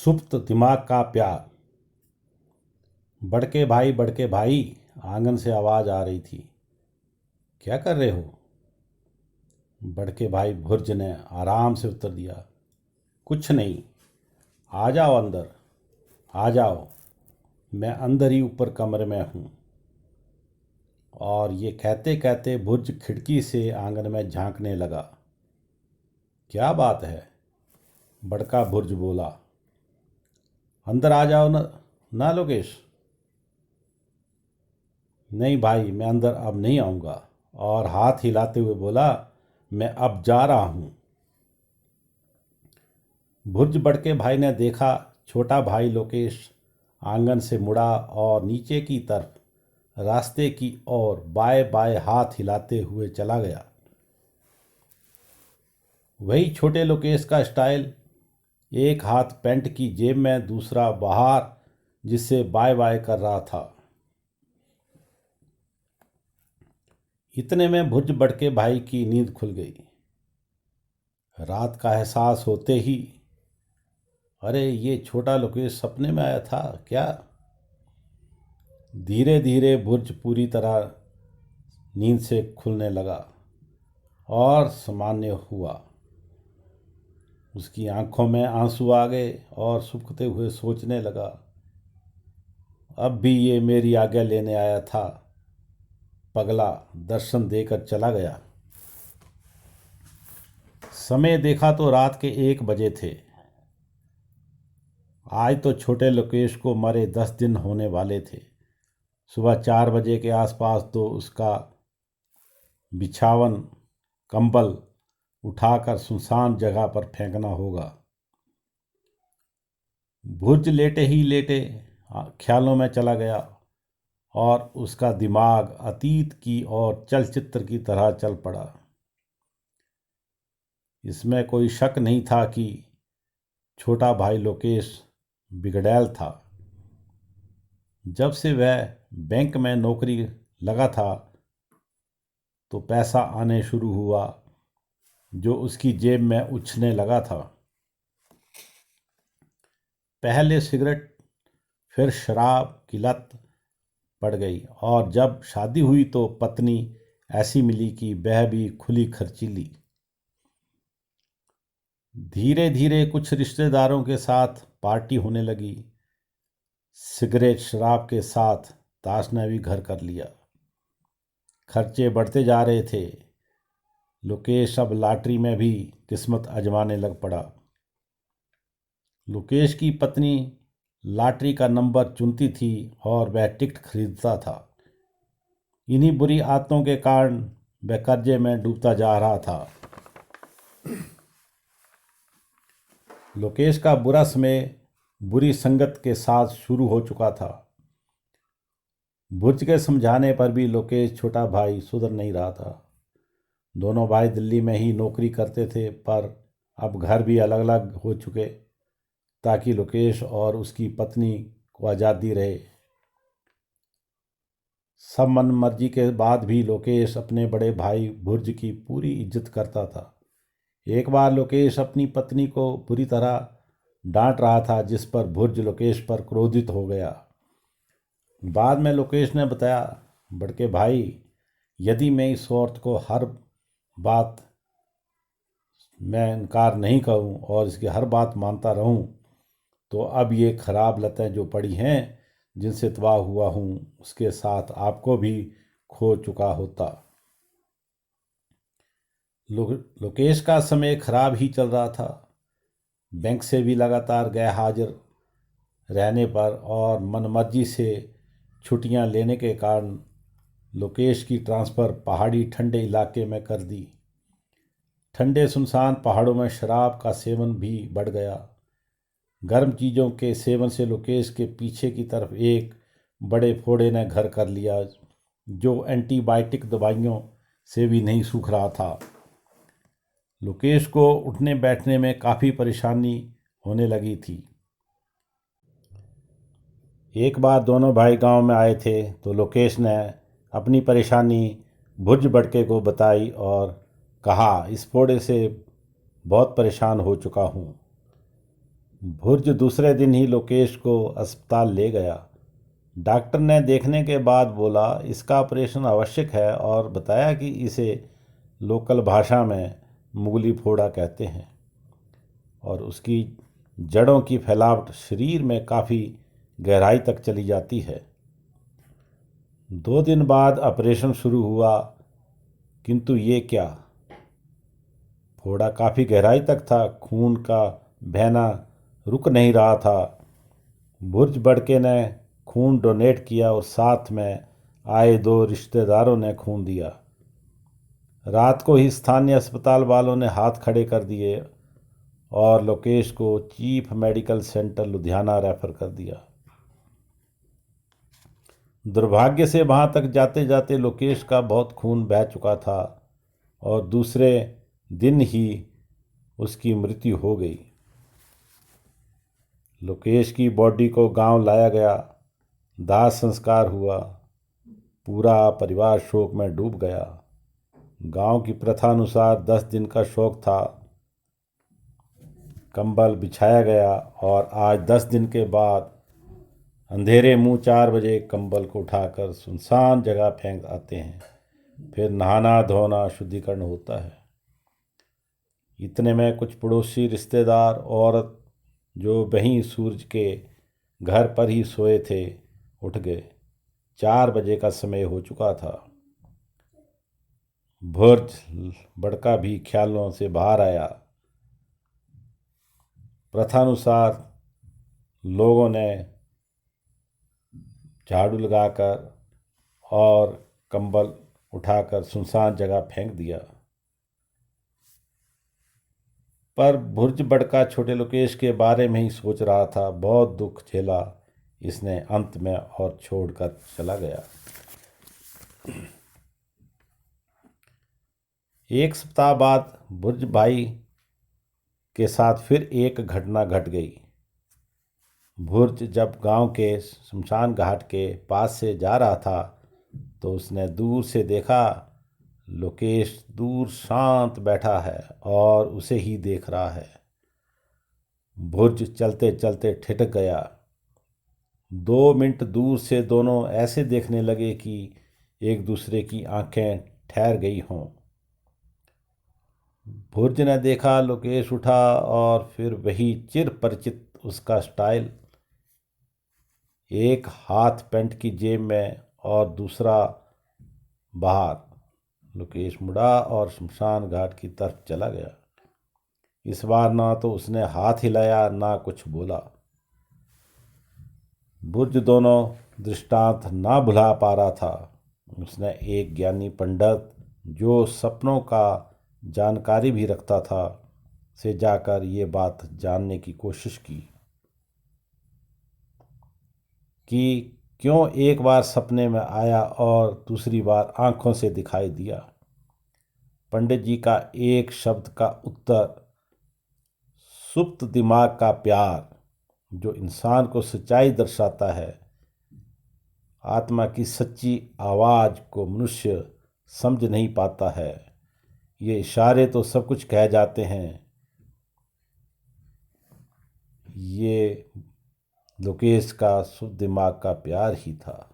सुप्त दिमाग का प्यार। बड़के भाई, आंगन से आवाज़ आ रही थी। क्या कर रहे हो? बड़के भाई भुर्ज ने आराम से उत्तर दिया, कुछ नहीं। आ जाओ अंदर, आ जाओ। मैं अंदर ही ऊपर कमरे में हूँ। और ये कहते कहते भुर्ज खिड़की से आंगन में झांकने लगा। क्या बात है? बड़का भुर्ज बोला। अंदर आ जाओ ना लोकेश। नहीं भाई, मैं अंदर अब नहीं आऊँगा। और हाथ हिलाते हुए बोला, मैं अब जा रहा हूँ। भुर्ज बड़के भाई ने देखा छोटा भाई लोकेश आंगन से मुड़ा और नीचे की तरफ रास्ते की ओर बाएं बाएं हाथ हिलाते हुए चला गया। वही छोटे लोकेश का स्टाइल, एक हाथ पैंट की जेब में, दूसरा बाहर, जिससे बाय बाय कर रहा था। इतने में भुर्ज बड़के भाई की नींद खुल गई। रात का एहसास होते ही, अरे ये छोटा लोकेश सपने में आया था क्या? धीरे धीरे भुर्ज पूरी तरह नींद से खुलने लगा और सामान्य हुआ। उसकी आंखों में आंसू आ गए और सूखते हुए सोचने लगा, अब भी ये मेरी आज्ञा लेने आया था, पगला दर्शन देकर चला गया। समय देखा तो रात के 1 बजे थे। आज तो छोटे लोकेश को मरे 10 दिन होने वाले थे। सुबह 4 बजे के आसपास तो उसका बिछावन कंबल उठाकर सुनसान जगह पर फेंकना होगा। भुर्ज लेटे ही लेटे ख्यालों में चला गया और उसका दिमाग अतीत की और चलचित्र की तरह चल पड़ा। इसमें कोई शक नहीं था कि छोटा भाई लोकेश बिगड़ैल था। जब से वह बैंक में नौकरी लगा था तो पैसा आने शुरू हुआ जो उसकी जेब में उछलने लगा था। पहले सिगरेट, फिर शराब की लत पड़ गई और जब शादी हुई तो पत्नी ऐसी मिली कि वह भी खुली खर्चीली। धीरे धीरे कुछ रिश्तेदारों के साथ पार्टी होने लगी। सिगरेट शराब के साथ ताश ने भी घर कर लिया। खर्चे बढ़ते जा रहे थे। लोकेश अब लॉटरी में भी किस्मत आजमाने लग पड़ा। लोकेश की पत्नी लॉटरी का नंबर चुनती थी और वह टिकट खरीदता था। इन्हीं बुरी आदतों के कारण वह कर्जे में डूबता जा रहा था। लोकेश का बुरा समय बुरी संगत के साथ शुरू हो चुका था। भुर्ज के समझाने पर भी लोकेश छोटा भाई सुधर नहीं रहा था। दोनों भाई दिल्ली में ही नौकरी करते थे, पर अब घर भी अलग अलग हो चुके ताकि लोकेश और उसकी पत्नी को आज़ादी रहे। सब मन मर्जी के बाद भी लोकेश अपने बड़े भाई भुर्ज की पूरी इज्जत करता था। एक बार लोकेश अपनी पत्नी को बुरी तरह डांट रहा था, जिस पर भुर्ज लोकेश पर क्रोधित हो गया। बाद में लोकेश ने बताया, बड़के भाई, यदि मैं इस औरत को हर बात मैं इनकार नहीं करूं और इसकी हर बात मानता रहूं तो अब ये खराब लतें जो पड़ी हैं जिनसे तबाह हुआ हूं उसके साथ आपको भी खो चुका होता। लोकेश का समय खराब ही चल रहा था। बैंक से भी लगातार गैर हाजिर रहने पर और मनमर्जी से छुट्टियां लेने के कारण लोकेश की ट्रांसफ़र पहाड़ी ठंडे इलाके में कर दी। ठंडे सुनसान पहाड़ों में शराब का सेवन भी बढ़ गया। गर्म चीज़ों के सेवन से लोकेश के पीछे की तरफ एक बड़े फोड़े ने घर कर लिया जो एंटीबायोटिक दवाइयों से भी नहीं सूख रहा था। लोकेश को उठने बैठने में काफ़ी परेशानी होने लगी थी। एक बार दोनों भाई गांव में आए थे तो लोकेश ने अपनी परेशानी भुर्ज बड़के को बताई और कहा, इस फोड़े से बहुत परेशान हो चुका हूँ। भुर्ज दूसरे दिन ही लोकेश को अस्पताल ले गया। डॉक्टर ने देखने के बाद बोला इसका ऑपरेशन आवश्यक है और बताया कि इसे लोकल भाषा में मुगली फोड़ा कहते हैं और उसकी जड़ों की फैलावट शरीर में काफ़ी गहराई तक चली जाती है। 2 दिन बाद ऑपरेशन शुरू हुआ, किंतु ये क्या, फोड़ा काफ़ी गहराई तक था, खून का बहना रुक नहीं रहा था। भुर्ज बड़के ने खून डोनेट किया और साथ में आए 2 रिश्तेदारों ने खून दिया। रात को ही स्थानीय अस्पताल वालों ने हाथ खड़े कर दिए और लोकेश को chief medical centre Ludhiana refer कर दिया। दुर्भाग्य से वहां तक जाते जाते लोकेश का बहुत खून बह चुका था और दूसरे दिन ही उसकी मृत्यु हो गई। लोकेश की बॉडी को गांव लाया गया, दाह संस्कार हुआ, पूरा परिवार शोक में डूब गया। गांव की प्रथा अनुसार 10 दिन का शोक था। कंबल बिछाया गया और आज 10 दिन के बाद अंधेरे मुंह 4 बजे कंबल को उठाकर सुनसान जगह फेंक आते हैं। फिर नहाना धोना शुद्धिकरण होता है। इतने में कुछ पड़ोसी रिश्तेदार औरत जो वहीं सूरज के घर पर ही सोए थे उठ गए। 4 बजे का समय हो चुका था। भुर्ज बड़का भी ख्यालों से बाहर आया। प्रथानुसार लोगों ने झाड़ू लगाकर और कंबल उठाकर सुनसान जगह फेंक दिया। पर भुर्ज बड़का छोटे लोकेश के बारे में ही सोच रहा था। बहुत दुख झेला इसने अंत में और छोड़कर चला गया। 1 सप्ताह बाद भुर्ज भाई के साथ फिर एक घटना घट गई। भुर्ज जब गांव के शमशान घाट के पास से जा रहा था तो उसने दूर से देखा लोकेश दूर शांत बैठा है और उसे ही देख रहा है। भुर्ज चलते चलते ठिठक गया। 2 मिनट दूर से दोनों ऐसे देखने लगे कि एक दूसरे की आंखें ठहर गई हों। भुर्ज ने देखा, लोकेश उठा और फिर वही चिर परिचित उसका स्टाइल, एक हाथ पैंट की जेब में और दूसरा बाहर। लोकेश मुड़ा और शमशान घाट की तरफ चला गया। इस बार ना तो उसने हाथ हिलाया ना कुछ बोला। भुर्ज दोनों दृष्टांत ना भुला पा रहा था। उसने एक ज्ञानी पंडित जो सपनों का जानकारी भी रखता था से जाकर ये बात जानने की कोशिश की कि क्यों एक बार सपने में आया और दूसरी बार आंखों से दिखाई दिया। पंडित जी का एक शब्द का उत्तर, सुप्त दिमाग का प्यार, जो इंसान को सच्चाई दर्शाता है। आत्मा की सच्ची आवाज़ को मनुष्य समझ नहीं पाता है। ये इशारे तो सब कुछ कह जाते हैं। ये लोकेश का शुद्ध दिमाग का प्यार ही था।